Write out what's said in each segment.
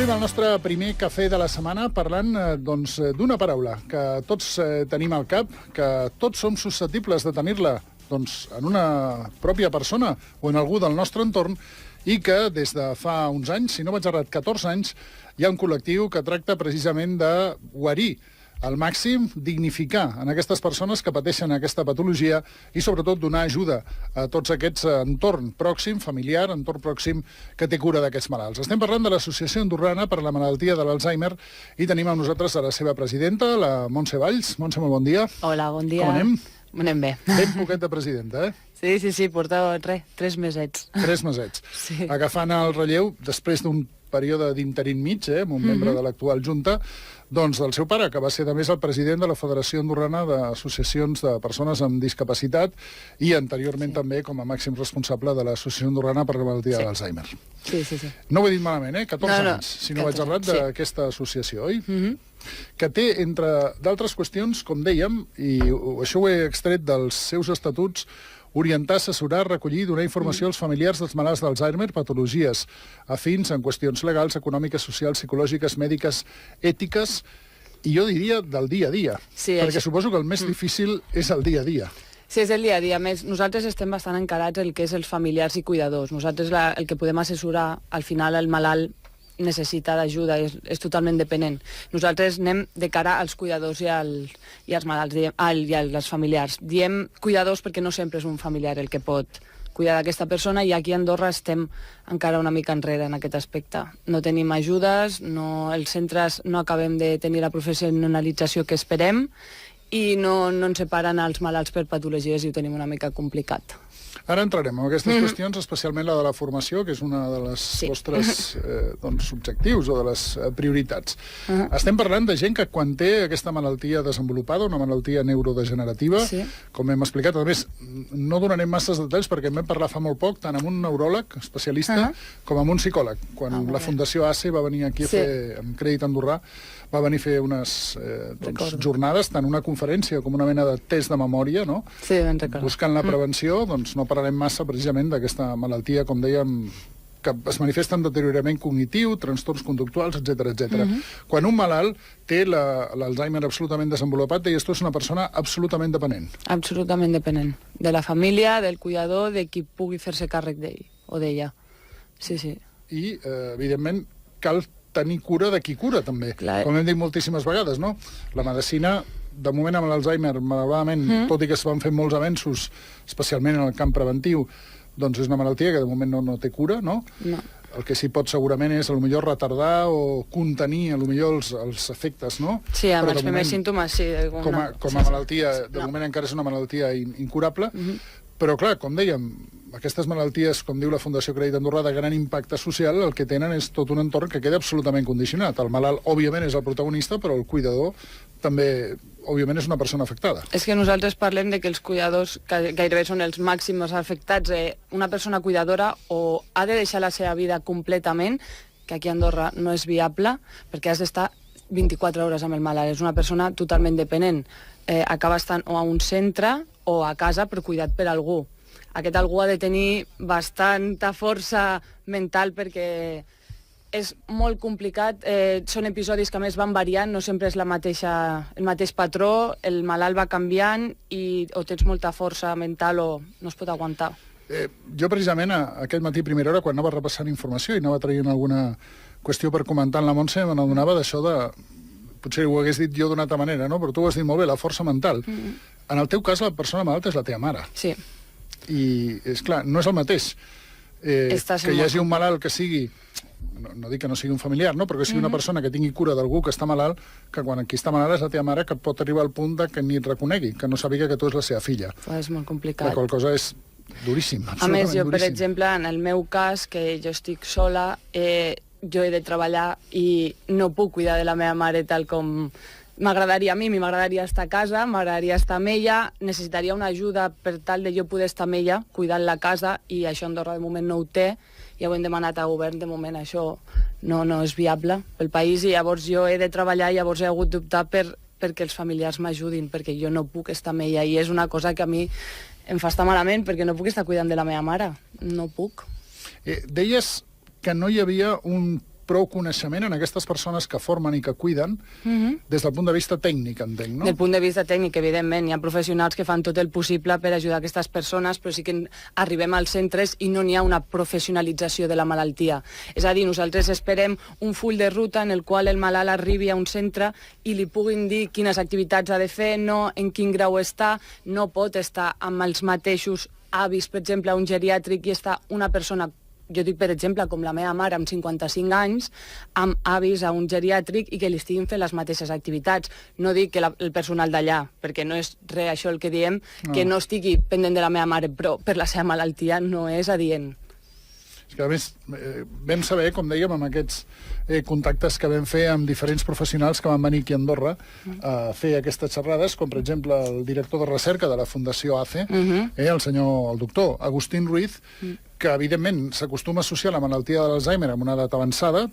Obrim el nostre primer cafè de la setmana parlant d'una paraula que tots tenim al cap, que tots som susceptibles de tenir-la en una pròpia persona o en algú del nostre entorn, i que des de fa uns anys, si no vaig errat, 14 anys, hi ha un col·lectiu que tracta precisament de guarir al màxim, dignificar en aquestes persones que pateixen aquesta patologia i, sobretot, donar ajuda a tots aquests entorn pròxim, familiar, entorn pròxim, que té cura d'aquests malalts. Estem parlant de l'Associació Andorrana per la Malaltia de l'Alzheimer i tenim amb nosaltres a la seva presidenta, la Montse Valls. Montse, molt bon dia. Hola, bon dia. Com anem? Anem bé. Ben poquet de presidenta, eh? Sí, porto 3 mesets. 3 mesets. Sí. Agafant el relleu, després d'un període d'interín mig, amb un membre de l'actual Junta, doncs del seu pare, que va ser, a més, el president de la Federació Andorrana d'Associacions de Persones amb Discapacitat i anteriorment també com a màxim responsable de l'Associació Andorrana per la Malaltia de l'Alzheimer. Sí. No ho he dit malament, 14 No, anys, si no vaig errat, d'aquesta associació, oi? Que té, entre d'altres qüestions, com dèiem, i això ho he extret dels seus estatuts, orientar, assessorar, recollir i donar informació als familiars dels malalts d'Alzheimer, patologies afins en qüestions legals, econòmiques, socials, psicològiques, mèdiques, ètiques, i jo diria del dia a dia, perquè suposo que el més difícil és el dia a dia. Sí, és el dia a dia. A més, nosaltres estem bastant encarats el que és els familiars i cuidadors. Nosaltres el que podem assessorar, al final el malalt necessita d'ajuda, és totalment dependent. Nosaltres anem de cara als cuidadors i als malalts, i als familiars. Diem cuidadors perquè no sempre és un familiar el que pot cuidar d'aquesta persona, i aquí a Andorra estem encara una mica enrere en aquest aspecte. No tenim ajudes, els centres no acabem de tenir la professionalització que esperem i no ens separen els malalts per patologies i ho tenim una mica complicat. Ara entrarem en aquestes qüestions, especialment la de la formació, que és una de les vostres objectius o de les prioritats. Estem parlant de gent que quan té aquesta malaltia desenvolupada, una malaltia neurodegenerativa, com hem explicat, a més, no donarem masses detalls perquè en vam parlar fa molt poc, tant amb un neuròleg especialista com amb un psicòleg. Quan la Fundació ACE va venir aquí a fer, amb Crèdit Andorrà, va venir a fer unes jornades, tant una conferència com una mena de test de memòria, no? Sí, ben recordo. Buscant la prevenció, doncs no parlarem massa precisament d'aquesta malaltia, com dèiem, que es manifesta en deteriorament cognitiu, trastorns conductuals, etc. Quan un malalt té l'Alzheimer absolutament desenvolupat, deies tu, és una persona absolutament dependent. Absolutament dependent. De la família, del cuidador, de qui pugui fer-se càrrec d'ell o d'ella. Sí. I, evidentment, cal tenir cura de qui cura, també. Clar. Com hem dit moltíssimes vegades, no? La medicina, de moment amb l'Alzheimer, malauradament, tot i que es van fer molts avenços, especialment en el camp preventiu, doncs és una malaltia que de moment no té cura, no? No. El que sí pot segurament és potser retardar o contenir els efectes, no? Sí, amb els primers símptomes, sí. Com a malaltia, de moment encara és una malaltia incurable, però clar, com dèiem, aquestes malalties, com diu la Fundació Crèdit Andorrà, de gran impacte social, el que tenen és tot un entorn que queda absolutament condicionat. El malalt, òbviament, és el protagonista, però el cuidador també, òbviament, és una persona afectada. És que nosaltres parlem de que els cuidadors gairebé són els màxims afectats. Una persona cuidadora o ha de deixar la seva vida completament, que aquí a Andorra no és viable, perquè has d'estar 24 hores amb el malalt. És una persona totalment dependent. Acaba estant o a un centre o a casa, però cuidat per algú. Aquest algú ha de tenir bastanta força mental perquè és molt complicat. Són episodis que a més van variant, no sempre és el mateix patró, el malalt va canviant i o tens molta força mental o no es pot aguantar. Jo precisament aquest matí a primera hora, quan anava repassant informació i anava traient alguna qüestió per comentar amb la Montse, me n'adonava d'això de... Potser ho hagués dit jo d'una altra manera, no? Però tu ho has dit molt bé, la força mental. En el teu cas, la persona malalta és la teva mare. Sí. I, és clar, no és el mateix que hi hagi un malalt que sigui, no dic que no sigui un familiar, no? Però que sigui una persona que tingui cura d'algú que està malalt, que quan qui està malalt és la teva mare, que pot arribar al punt que ni et reconegui, que no sàpiga que tu és la seva filla. És molt complicat. La qual cosa és duríssim, absolutament duríssim. A més, jo, per exemple, en el meu cas, que jo estic sola, jo he de treballar i no puc cuidar de la meva mare tal com m'agradaria a mi. M'agradaria estar a casa, m'agradaria estar amb ella, necessitaria una ajuda per tal de jo poder estar amb ella, cuidant la casa, i això Andorra de moment no ho té, ja ho hem demanat al govern, de moment això no és viable pel país, i llavors jo he de treballar, i llavors he hagut d'optar perquè els familiars m'ajudin, perquè jo no puc estar amb ella, i és una cosa que a mi em fa estar malament, perquè no puc estar cuidant de la meva mare, no puc. Deies que no hi havia un prou coneixement en aquestes persones que formen i que cuiden des del punt de vista tècnic, entenc, no? Del punt de vista tècnic, evidentment, hi ha professionals que fan tot el possible per ajudar aquestes persones, però sí que arribem als centres i no n'hi ha una professionalització de la malaltia. És a dir, nosaltres esperem un full de ruta en el qual el malalt arribi a un centre i li puguin dir quines activitats ha de fer, no en quin grau està, no pot estar amb els mateixos avis, per exemple, a un geriàtric i està una persona, jo dic, per exemple, com la meva mare amb 55 anys, amb avis a un geriàtric i que li estiguin fent les mateixes activitats. No dic que el personal d'allà, perquè no és res això el que diem, que no estigui pendent de la meva mare, però per la seva malaltia no és adient. És que, a més, vam saber, com dèiem, amb aquests contactes que vam fer amb diferents professionals que van venir aquí a Andorra a fer aquestes xerrades, com, per exemple, el director de recerca de la Fundació ACE, el doctor Agustín Ruiz, que, evidentment, s'acostuma a associar la malaltia de l'Alzheimer amb una edat avançada,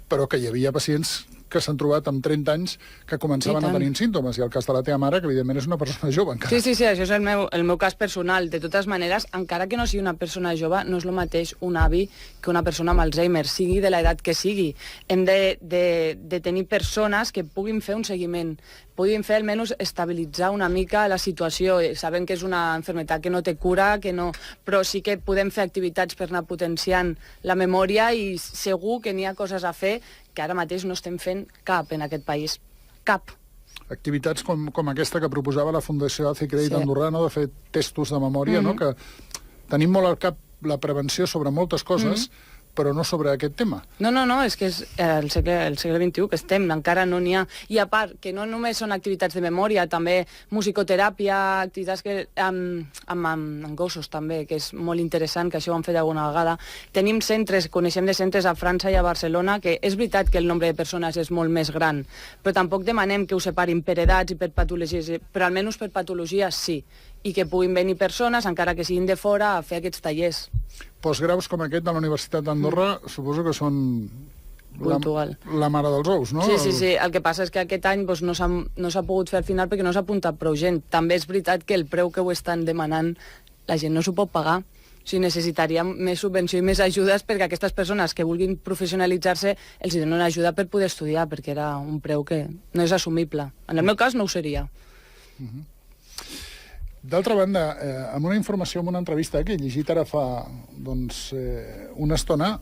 però que hi havia pacients que s'han trobat amb 30 anys que començaven a tenir símptomes, i el cas de la teva mare, que evidentment és una persona jove encara. Sí, això és el meu cas personal. De totes maneres, encara que no sigui una persona jove, no és el mateix un avi que una persona amb Alzheimer, sigui de l'edat que sigui. Hem de tenir persones que puguin fer un seguiment, puguin fer almenys estabilitzar una mica la situació. Sabem que és una malaltia que no té cura, però sí que podem fer activitats per anar potenciant la memòria i segur que n'hi ha coses a fer que ara mateix no estem fent cap en aquest país. Cap. Activitats com aquesta que proposava la Fundació ACE Crèdit Andorrà, de fer testos de memòria, que tenim molt al cap la prevenció sobre moltes coses, però no sobre aquest tema. No, és que és el segle XXI que estem, encara no n'hi ha. I a part, que no només són activitats de memòria, també musicoteràpia, activitats amb gossos també, que és molt interessant, que això ho han fet alguna vegada. Tenim centres, coneixem de centres a França i a Barcelona, que és veritat que el nombre de persones és molt més gran, però tampoc demanem que ho separin per edats i per patologies, però almenys per patologies sí, i que puguin venir persones, encara que siguin de fora, a fer aquests tallers. Postgraus com aquest de la Universitat d'Andorra suposo que són la mare dels ous, no? Sí. El que passa és que aquest any no s'ha pogut fer al final perquè no s'ha apuntat prou gent. També és veritat que el preu que ho estan demanant la gent no s'ho pot pagar. O sigui, necessitaríem més subvenció i més ajudes perquè aquestes persones que vulguin professionalitzar-se els donen una ajuda per poder estudiar, perquè era un preu que no és assumible. En el meu cas no ho seria. D'altra banda, amb una informació, amb una entrevista que he llegit ara fa una estona,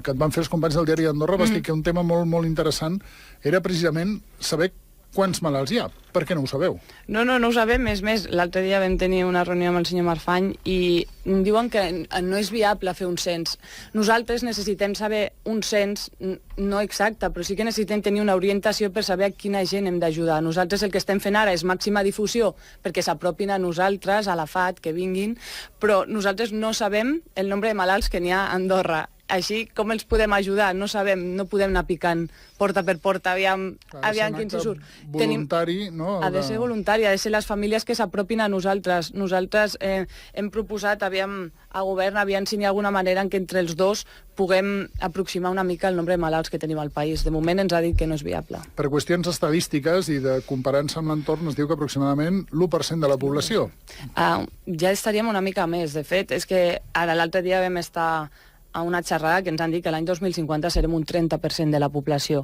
que et van fer els companys del Diari d'Andorra, vas dir que un tema molt, molt interessant era precisament saber quants malalts hi ha. Per què no ho sabeu? No ho sabem. És més, l'altre dia vam tenir una reunió amb el senyor Marfany i diuen que no és viable fer un cens. Nosaltres necessitem saber un cens, no exacte, però sí que necessitem tenir una orientació per saber a quina gent hem d'ajudar. Nosaltres el que estem fent ara és màxima difusió perquè s'apropin a nosaltres, a la FAT, que vinguin, però nosaltres no sabem el nombre de malalts que n'hi ha a Andorra. Així, com els podem ajudar? No sabem, no podem anar picant porta per porta, aviam quin s'hi surt. Voluntari, no? Ha de ser voluntari, ha de ser les famílies que s'apropin a nosaltres. Nosaltres hem proposat, a govern, aviam si n'hi ha alguna manera en què entre els dos puguem aproximar una mica el nombre de malalts que tenim al país. De moment ens ha dit que no és viable. Per qüestions estadístiques i de comparant-se amb l'entorn, es diu que aproximadament l'1% de la població. Ja estaríem una mica més. De fet, és que ara l'altre dia vam estar a una xerrada que ens han dit que l'any 2050 serem un 30% de la població.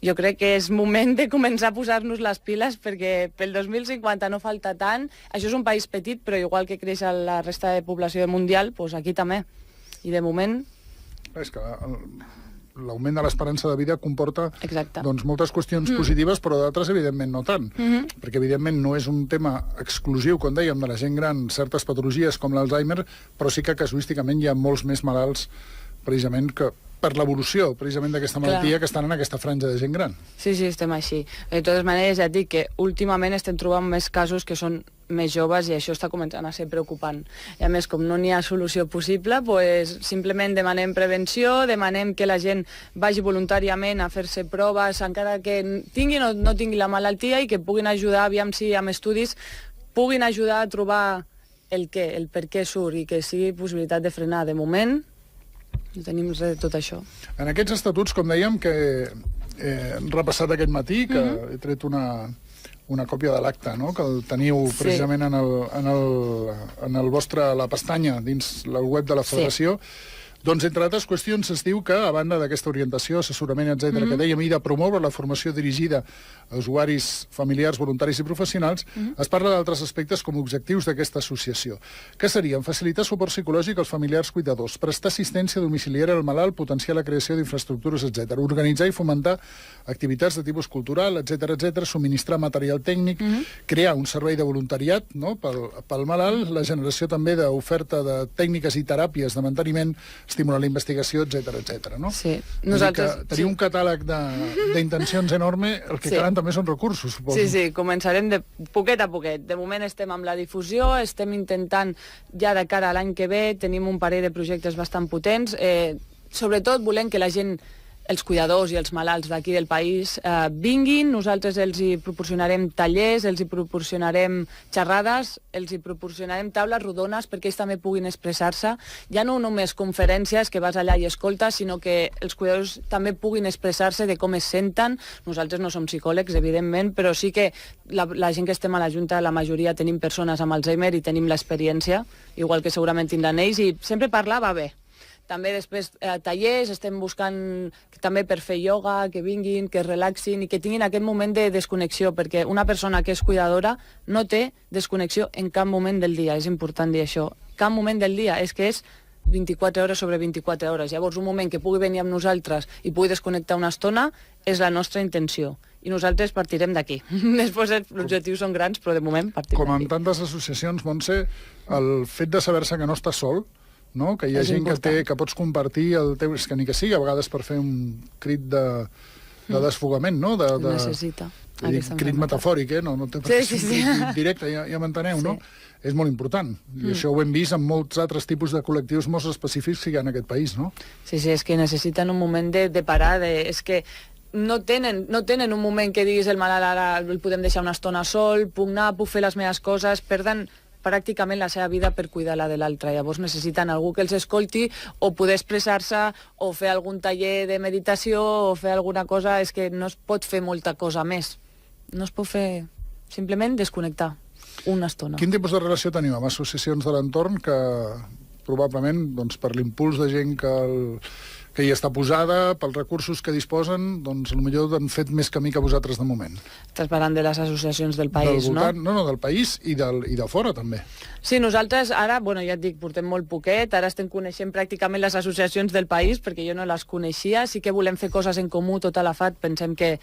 Jo crec que és moment de començar a posar-nos les piles perquè pel 2050 no falta tant. Això és un país petit, però igual que creix la resta de població mundial, doncs aquí també. I de moment... És que l'augment de l'esperança de vida comporta moltes qüestions positives, però d'altres, evidentment, no tant. Perquè, evidentment, no és un tema exclusiu, com dèiem, de la gent gran, certes patologies com l'Alzheimer, però sí que casuísticament hi ha molts més malalts, precisament, que per l'evolució, precisament, d'aquesta malaltia que estan en aquesta franja de gent gran. Sí, estem així. De totes maneres, ja et dic que últimament estem trobant més casos que són més joves i això està començant a ser preocupant. I a més, com no n'hi ha solució possible, doncs simplement demanem prevenció, demanem que la gent vagi voluntàriament a fer-se proves, encara que tinguin o no tinguin la malaltia, i que puguin ajudar, aviam si amb estudis puguin ajudar a trobar el per què surt i que sigui possibilitat de frenar. De moment, no tenim res de tot això. En aquests estatuts, com dèiem, que he repassat aquest matí, que he tret una còpia de l'acte, no? Que el teniu precisament en la pestanya dins el web de la Federació, Doncs, entre altres qüestions, es diu que, a banda d'aquesta orientació, assessorament, etc., que dèiem, i de promoure la formació dirigida a usuaris familiars, voluntaris i professionals, es parla d'altres aspectes com a objectius d'aquesta associació, que serien facilitar suport psicològic als familiars cuidadors, prestar assistència domiciliària al malalt, potenciar la creació d'infraestructures, etc., organitzar i fomentar activitats de tipus cultural, etc., subministrar material tècnic, crear un servei de voluntariat, no?, pel malalt, la generació també d'oferta de tècniques i teràpies de manteniment, estimular la investigació, etc. No? Sí. Nosaltres... Tenim un catàleg d'intencions enorme, el que calen també són recursos, suposo. Sí, començarem de poquet a poquet. De moment estem amb la difusió, estem intentant, ja de cara a l'any que ve, tenim un parell de projectes bastant potents. Sobretot volem que la gent, els cuidadors i els malalts d'aquí del país vinguin, nosaltres els hi proporcionarem tallers, els hi proporcionarem xerrades, els hi proporcionarem taules rodones perquè ells també puguin expressar-se. Ja no només conferències que vas allà i escoltes, sinó que els cuidadors també puguin expressar-se de com es senten. Nosaltres no som psicòlegs, evidentment, però sí que la gent que estem a la Junta, la majoria tenim persones amb Alzheimer i tenim l'experiència, igual que segurament tindran ells, i sempre parlar va bé. També després tallers, estem buscant també per fer ioga, que vinguin, que es relaxin i que tinguin aquest moment de desconnexió, perquè una persona que és cuidadora no té desconnexió en cap moment del dia, és important dir això. Cap moment del dia, és que és 24 hores sobre 24 hores. Llavors, un moment que pugui venir amb nosaltres i pugui desconnectar una estona és la nostra intenció. I nosaltres partirem d'aquí. Després els objectius són grans, però de moment partim d'aquí. Com en tantes associacions, Montse, el fet de saber-se que no estàs sol, no? Que hi ha gent que pots compartir el teu... És que ni que sigui, a vegades per fer un crit de desfogament, no? Necessita. Crit metafòric, no té per què ser un crit directe, ja m'enteneu, no? És molt important. I això ho hem vist en molts altres tipus de col·lectius molt específics que hi ha en aquest país, no? Sí, és que necessiten un moment de parar, és que no tenen un moment que diguis el malalt ara el podem deixar una estona sol, puc anar, puc fer les meves coses, perden pràcticament la seva vida per cuidar la de l'altre. Llavors necessiten algú que els escolti o poder expressar-se o fer algun taller de meditació o fer alguna cosa. És que no es pot fer molta cosa més. No es pot fer... Simplement desconnectar una estona. Quin tipus de relació teniu amb associacions de l'entorn que probablement, doncs, per l'impuls de gent que hi està posada, pels recursos que disposen, doncs potser han fet més camí que vosaltres de moment? Estàs parlant de les associacions del país, no? No, del país i de fora, també. Sí, nosaltres ara, ja et dic, portem molt poquet, ara estem coneixent pràcticament les associacions del país, perquè jo no les coneixia, sí que volem fer coses en comú, tota la FAT, pensem que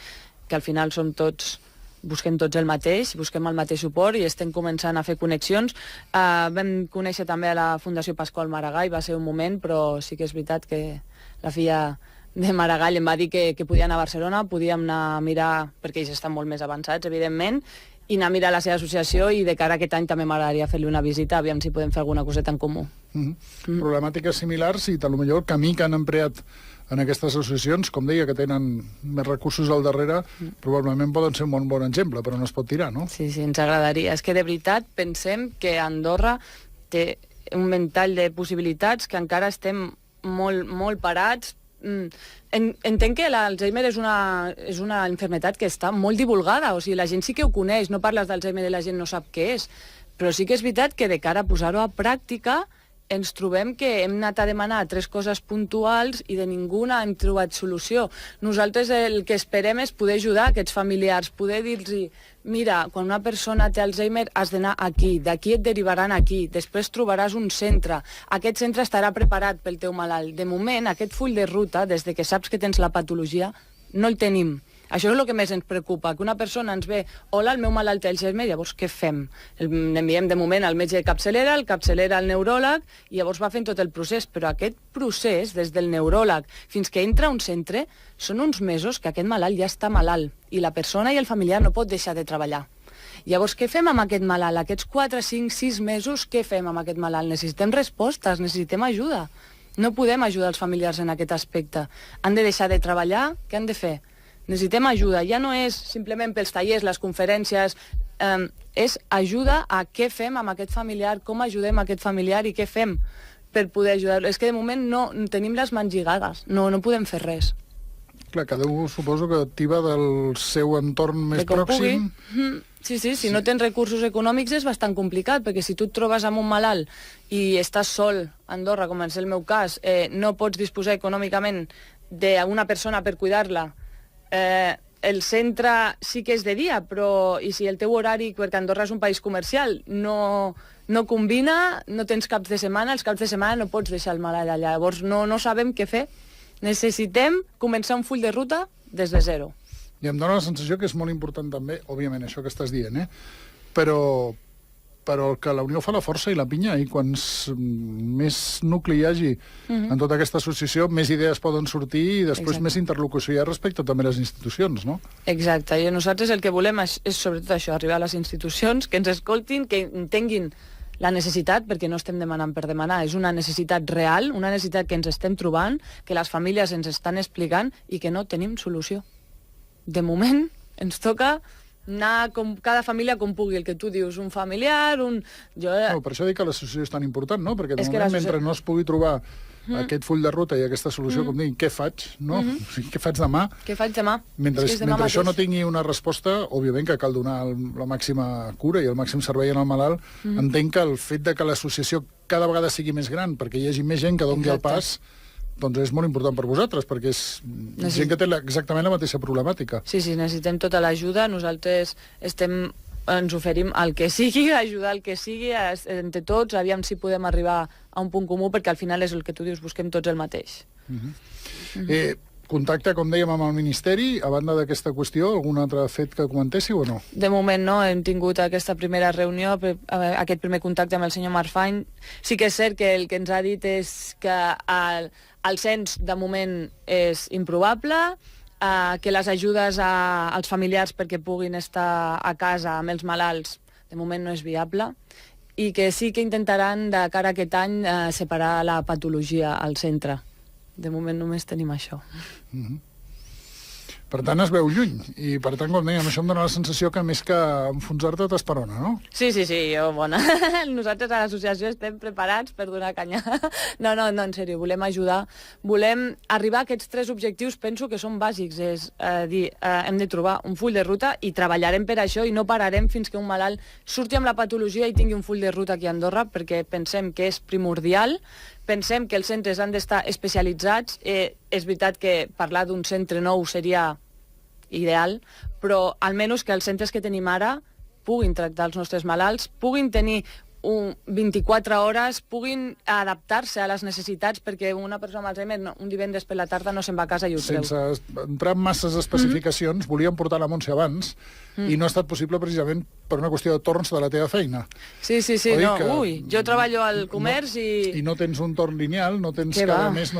al final som tots... busquem tots el mateix, busquem el mateix suport i estem començant a fer connexions. Vam conèixer també a la Fundació Pasqual Maragall, va ser un moment, però sí que és veritat que la filla de Maragall em va dir que podia anar a Barcelona, podíem anar a mirar, perquè ells estan molt més avançats, evidentment, i anar a mirar la seva associació, i de cara a aquest any també m'agradaria fer-li una visita, aviam si podem fer alguna coseta en comú. Problemàtiques similars i potser el camí que han empleat en aquestes associacions, com deia, que tenen més recursos al darrere, probablement poden ser un bon exemple, però no es pot tirar, no? Sí, ens agradaria. És que de veritat pensem que Andorra té un ventall de possibilitats, que encara estem molt parats. Entenc que l'Alzheimer és una malaltia que està molt divulgada, o sigui, la gent sí que ho coneix, no parles d'Alzheimer i la gent no sap què és, però sí que és veritat que de cara a posar-ho a pràctica ens trobem que hem anat a demanar 3 coses puntuals i de ninguna hem trobat solució. Nosaltres el que esperem és poder ajudar aquests familiars, poder dir-los, mira, quan una persona té Alzheimer has d'anar aquí, d'aquí et derivaran aquí, després trobaràs un centre, aquest centre estarà preparat pel teu malalt. De moment, aquest full de ruta, des de que saps que tens la patologia, no el tenim. Això és el que més ens preocupa, que una persona ens ve, hola, el meu malalt té Alzheimer, llavors què fem? L'enviem de moment al metge de capçalera, el capçalera al neuròleg, i llavors va fent tot el procés, però aquest procés, des del neuròleg fins que entra a un centre, són uns mesos que aquest malalt ja està malalt, i la persona i el familiar no pot deixar de treballar. Llavors, què fem amb aquest malalt? Aquests 4, 5, 6 mesos, què fem amb aquest malalt? Necessitem respostes, necessitem ajuda. No podem ajudar els familiars en aquest aspecte. Han de deixar de treballar? Què han de fer? Necessitem ajuda. Ja no és simplement pels tallers, les conferències, és ajuda a què fem amb aquest familiar, com ajudem a aquest familiar i què fem per poder ajudar-lo. És que de moment no tenim les mans lligades, no podem fer res. Clar, cada un suposo que activa del seu entorn més pròxim. Sí, si no tens recursos econòmics és bastant complicat, perquè si tu et trobes amb un malalt i estàs sol a Andorra, com és el meu cas, no pots disposar econòmicament d'una persona per cuidar-la, el centre sí que és de dia, però i si el teu horari, perquè Andorra és un país comercial, no combina, no tens caps de setmana, els caps de setmana no pots deixar el malalt allà. Llavors no sabem què fer. Necessitem començar un full de ruta des de zero. I em dóna la sensació que és molt important també, òbviament, això que estàs dient, però el que la unió fa la força i la pinya, i quants més nucli hi hagi en tota aquesta associació, més idees poden sortir i després més interlocució hi ha respecte també a les institucions, no? Exacte, i nosaltres el que volem és sobretot això, arribar a les institucions, que ens escoltin, que entenguin la necessitat, perquè no estem demanant per demanar, és una necessitat real, una necessitat que ens estem trobant, que les famílies ens estan explicant i que no tenim solució. De moment, ens toca anar com cada família com pugui, el que tu dius, un familiar, per això dic que l'associació és tan important, no? Perquè de moment, mentre no es pugui trobar aquest full de ruta i aquesta solució, com dic, què faig, no? O sigui, què faig demà? Què faig demà? Mentre això no tingui una resposta, òbviament que cal donar la màxima cura i el màxim servei al malalt. Entenc que el fet de que l'associació cada vegada sigui més gran, perquè hi hagi més gent que doni el pas, doncs és molt important per vosaltres, perquè és gent que té exactament la mateixa problemàtica. Sí, necessitem tota l'ajuda. Nosaltres ens oferim el que sigui, ajudar el que sigui, entre tots, aviam si podem arribar a un punt comú, perquè al final és el que tu dius, busquem tots el mateix. Contacte, com dèiem, amb el Ministeri, a banda d'aquesta qüestió, algun altre fet que comentéssiu o no? De moment no, hem tingut aquesta primera reunió, aquest primer contacte amb el senyor Marfany. Sí que és cert que el que ens ha dit és que el cens de moment és improbable, que les ajudes als familiars perquè puguin estar a casa amb els malalts de moment no és viable, i que sí que intentaran de cara a aquest any separar la patologia al centre. De moment només tenim això. Per tant, es veu lluny. I, per tant, com dèiem, això em dóna la sensació que més que enfonsar-te t'esperona, no? Sí, jo, bona. Nosaltres a l'associació estem preparats per donar canya. No, en sèrio, volem ajudar. Volem arribar a aquests 3 objectius, penso que són bàsics. És dir, hem de trobar un full de ruta i treballarem per això i no pararem fins que un malalt surti amb la patologia i tingui un full de ruta aquí a Andorra, perquè pensem que és primordial. Pensem que els centres han d'estar especialitzats. És veritat que parlar d'un centre nou seria ideal, però almenys que els centres que tenim ara puguin tractar els nostres malalts, puguin tenir 24 hores, puguin adaptar-se a les necessitats, perquè una persona amb Alzheimer un divendres per la tarda no se'n va a casa i ho treu. Sense entrar en masses especificacions, volíem portar la Montse abans i no ha estat possible precisament per una qüestió de torns de la teva feina. Sí, no, jo treballo al comerç i no tens un torn lineal, no tens cada mes,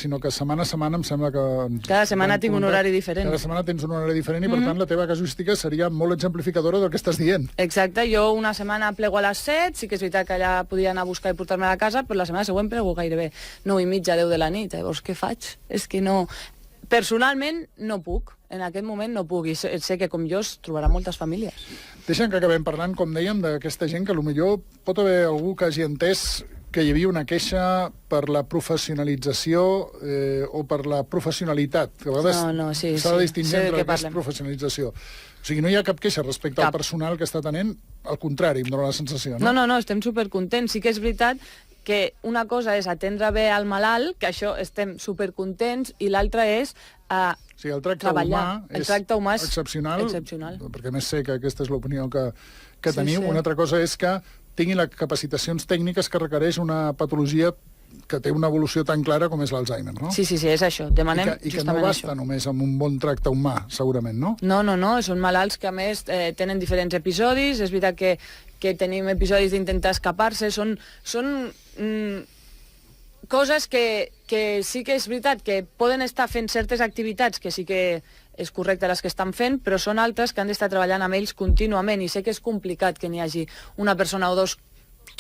sinó que setmana a setmana em sembla que... Cada setmana tinc un horari diferent. Cada setmana tens un horari diferent i, per tant, la teva casuística seria molt exemplificadora del que estàs dient. Exacte, jo una setmana plego a les 7, sí que és veritat que allà podia anar a buscar i portar-me a la casa, però la setmana següent plego gairebé 9:30, 10 de la nit. Llavors, què faig? És que no... Personalment, no puc. En aquest moment no puc. I sé que, com jo, es trobarà moltes famílies. Deixa'm que acabem parlant, com dèiem, d'aquesta gent que potser pot haver algú que hagi entès que hi havia una queixa per la professionalització o per la professionalitat. Que a vegades s'ha de distingir entre el que és professionalització. O sigui, no hi ha cap queixa respecte al personal que està tenint, al contrari, em dóna la sensació, no? No, estem supercontents. Sí que és veritat que una cosa és atendre bé al malalt, que això estem supercontents, i l'altra és treballar. El tracte humà és excepcional, perquè més sé que aquesta és l'opinió que teniu. Una altra cosa és que tinguin les capacitacions tècniques que requereix una patologia que té una evolució tan clara com és l'Alzheimer, no? Sí, és això. Demanem I que no basta només amb un bon tracte humà, segurament, no? No, són malalts que, a més, tenen diferents episodis. És veritat que tenim episodis d'intentar escapar-se. Són coses que sí que és veritat que poden estar fent certes activitats que sí que és correcte les que estan fent, però són altres que han d'estar treballant amb ells contínuament, i sé que és complicat que n'hi hagi una persona o dos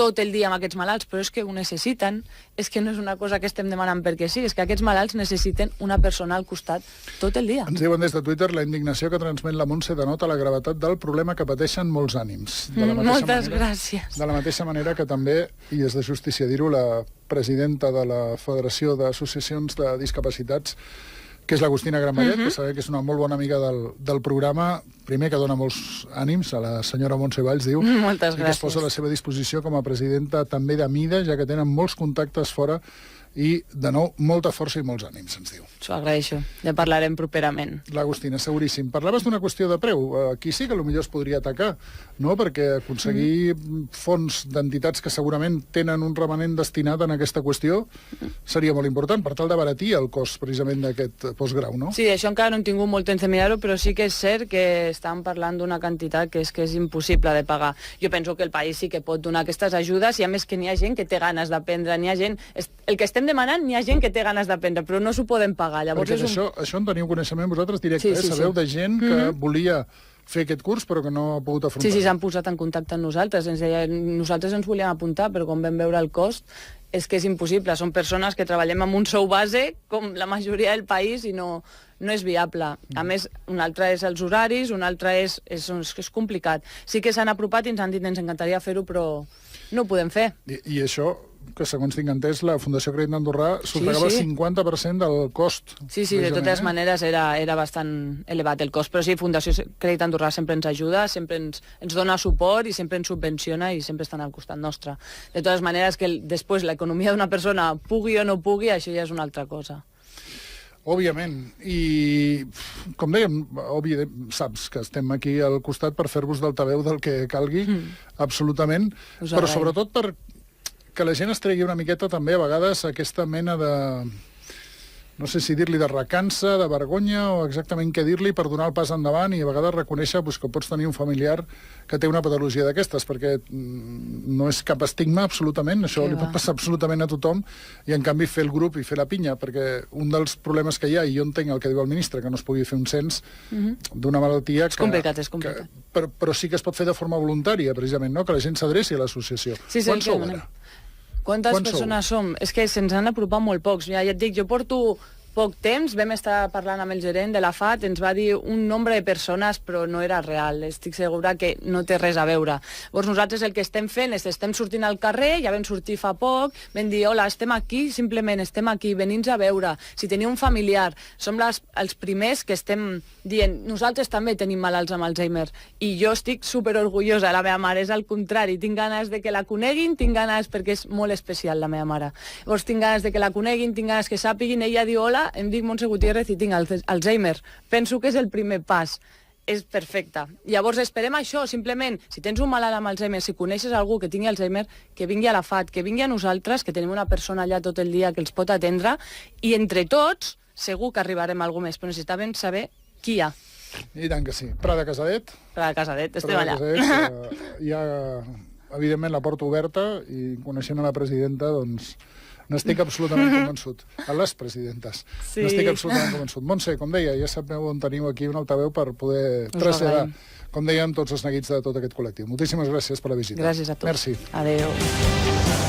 tot el dia amb aquests malalts, però és que ho necessiten. És que no és una cosa que estem demanant perquè sí, és que aquests malalts necessiten una persona al costat tot el dia. Ens diuen des de Twitter: la indignació que transmet la Montse denota la gravetat del problema que pateixen molts ànims. Moltes gràcies. De la mateixa manera que també, i és de justícia dir-ho, la presidenta de la Federació d'Associacions de Discapacitats que és l'Agustina Granvallet, que sabeu que és una molt bona amiga del programa, primer que dona molts ànims a la senyora Montse Valls, diu, Moltes i que es gràcies. posa a la seva disposició com a presidenta també de Mida, ja que tenen molts contactes fora i, de nou, molta força i molts ànims, ens diu. S'ho agraeixo. Ja parlarem properament. L'Agustina, seguríssim. Parlaves d'una qüestió de preu. Aquí sí que potser es podria atacar, no? Perquè aconseguir fons d'entitats que segurament tenen un remanent destinat en aquesta qüestió seria molt important, per tal d'abaratir el cost precisament d'aquest postgrau, no? Sí, això encara no hem tingut molt temps de mirar-ho, però sí que és cert que estan parlant d'una quantitat que és impossible de pagar. Jo penso que el país sí que pot donar aquestes ajudes i a més que n'hi ha gent que té ganes d'aprendre, n'hi ha gent... El que estem demanant, n'hi ha gent que té ganes d'aprendre, però no s'ho poden pagar. Llavors perquè això en teniu coneixement vosaltres directe, sí. Sabeu de gent que volia fer aquest curs però que no ha pogut afrontar. Sí, s'han posat en contacte amb nosaltres. Nosaltres ens volíem apuntar, però com vam veure el cost, és que és impossible. Són persones que treballem amb un sou base, com la majoria del país, i no és viable. A més, un altre és els horaris, un altre és complicat. Sí que s'han apropat i ens han dit ens encantaria fer-ho, però no ho podem fer. I això, que segons tinc entès, la Fundació Crèdit Andorrà sufragava el 50% del cost. Sí, de totes maneres era bastant elevat el cost, però sí, Fundació Crèdit Andorrà sempre ens ajuda, sempre ens dona suport i sempre ens subvenciona i sempre estan al costat nostre. De totes maneres, que després l'economia d'una persona pugui o no pugui, això ja és una altra cosa. Òbviament, i com dèiem, saps que estem aquí al costat per fer-vos d'altaveu del que calgui, absolutament, però sobretot per que la gent es tregui una miqueta també a vegades aquesta mena de... no sé si dir-li de recança, de vergonya o exactament què dir-li per donar el pas endavant i a vegades reconèixer que pots tenir un familiar que té una patologia d'aquestes, perquè no és cap estigma absolutament, això li pot passar absolutament a tothom, i en canvi fer el grup i fer la pinya, perquè un dels problemes que hi ha, i jo entenc el que diu el ministre, que no es pugui fer un cens d'una malaltia és complicat. Però sí que es pot fer de forma voluntària, precisament, no? Que la gent s'adreci a l'associació. Quan sou ara? Quantes persones som? És que se'ns han apropat molt pocs. Ja et dic, jo porto poc temps, vam estar parlant amb el gerent de la FAT, ens va dir un nombre de persones, però no era real. Estic segura que no té res a veure. Llavors nosaltres el que estem fent és estem sortint al carrer, ja vam sortir fa poc, vam dir, hola, estem aquí, simplement estem aquí, veni'ns a veure. Si teniu un familiar, som els primers que estem dient, nosaltres també tenim malalts amb Alzheimer, i jo estic superorgullosa, la meva mare és al contrari, tinc ganes de que la coneguin, tinc ganes, perquè és molt especial la meva mare. Llavors tinc ganes de que la coneguin, tinc ganes que sàpiguin, ella diu, hola, em dic Montse Gutiérrez i tinc Alzheimer. Penso que és el primer pas. És perfecte. Llavors esperem això, simplement, si tens un malalt amb Alzheimer, si coneixes algú que tingui Alzheimer, que vingui a la FAT, que vingui a nosaltres, que tenim una persona allà tot el dia que els pot atendre, i entre tots segur que arribarem a alguna més, però necessitàvem saber qui hi ha. I tant que sí. Prada Casadet. Prada Casadet, estem allà. Hi ha, evidentment, la porta oberta i coneixent a la presidenta, doncs, n'estic absolutament convençut. A les presidentes. Sí. N'estic absolutament convençut. Montse, com deia, ja sabeu on teniu aquí un altaveu per poder traslladar, com dèiem, tots els neguits de tot aquest col·lectiu. Moltíssimes gràcies per la visita. Gràcies a tots. Merci. Adéu.